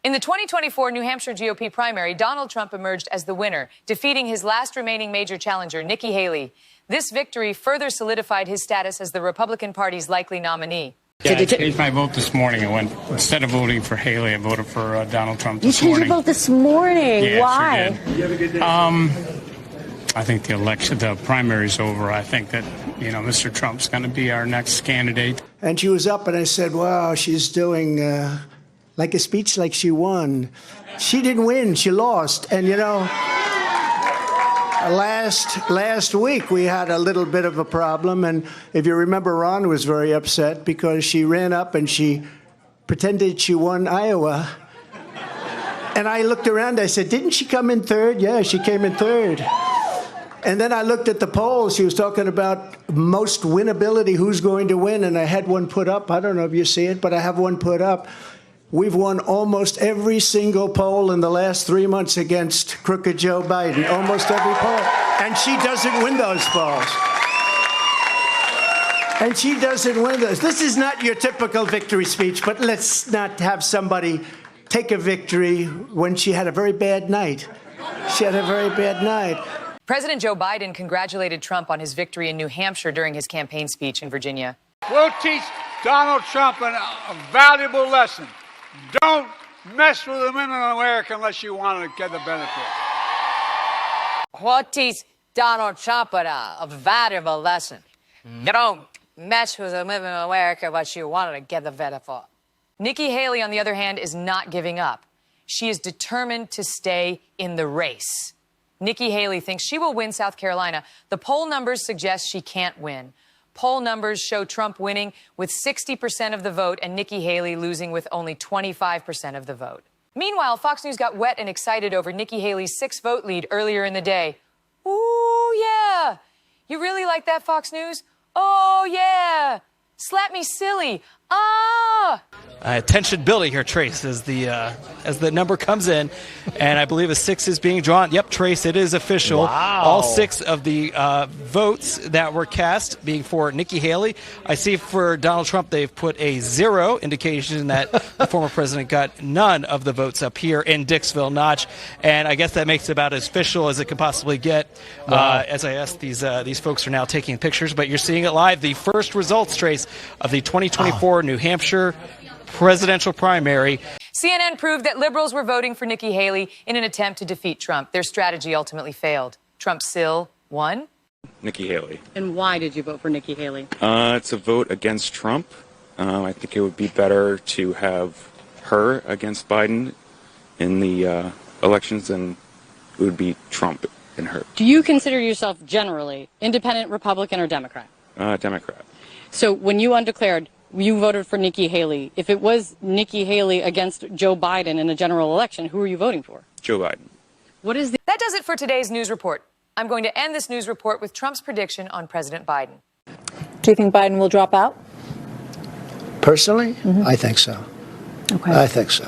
In the 2024 New Hampshire GOP primary, Donald Trump emerged as the winner, defeating his last remaining major challenger, Nikki Haley. This victory further solidified his status as the Republican Party's likely nominee. Yeah, I changed my vote this morning. Instead of voting for Haley, I voted for Donald Trump this morning. You changed your vote this morning? Yeah, why? Sure did. I think the primary's over. I think that, Mr. Trump's going to be our next candidate. And she was up, and I said, wow, she's doing like a speech like she won. She didn't win. She lost. And, last week we had a little bit of a problem. And if you remember, Ron was very upset because she ran up and she pretended she won Iowa. And I looked around. I said, didn't she come in third? Yeah, she came in third. And then I looked at the polls. She was talking about most winnability, who's going to win. And I had one put up. I don't know if you see it, but I have one put up. We've won almost every single poll in the last 3 months against crooked Joe Biden. Almost every poll. And she doesn't win those polls. And she doesn't win those. This is not your typical victory speech, but let's not have somebody take a victory when she had a very bad night. She had a very bad night. President Joe Biden congratulated Trump on his victory in New Hampshire during his campaign speech in Virginia. We'll teach Donald Trump a valuable lesson. Don't mess with the women in America unless you want to get the benefit. We'll teach Donald Trump a valuable lesson. Don't mess with the women in America unless you want to get the benefit. Nikki Haley, on the other hand, is not giving up. She is determined to stay in the race. Nikki Haley thinks she will win South Carolina. The poll numbers suggest she can't win. Poll numbers show Trump winning with 60% of the vote and Nikki Haley losing with only 25% of the vote. Meanwhile, Fox News got wet and excited over Nikki Haley's 6-vote lead earlier in the day. Ooh, yeah. You really like that, Fox News? Oh, yeah. Slap me silly. Ah! Tension building here, Trace, as the number comes in, and I believe a 6 is being drawn. Yep, Trace, it is official. Wow. All 6 of the votes that were cast being for Nikki Haley. I see for Donald Trump they've put a 0, indication that the former president got none of the votes up here in Dixville Notch, and I guess that makes it about as official as it could possibly get. Wow. As I asked, these folks are now taking pictures, but you're seeing it live. The first results, Trace, of the 2024 New Hampshire presidential primary. CNN proved that liberals were voting for Nikki Haley in an attempt to defeat Trump. Their strategy ultimately failed. Trump still won. Nikki Haley. And why did you vote for Nikki Haley? It's a vote against Trump. I think it would be better to have her against Biden in the elections than it would be Trump and her. Do you consider yourself generally independent, Republican, or Democrat? Democrat. So when you undeclared, you voted for Nikki Haley. If it was Nikki Haley against Joe Biden in a general election, who are you voting for? Joe Biden. That does it for today's news report. I'm going to end this news report with Trump's prediction on President Biden. Do you think Biden will drop out? Personally, I think so. Okay. I think so.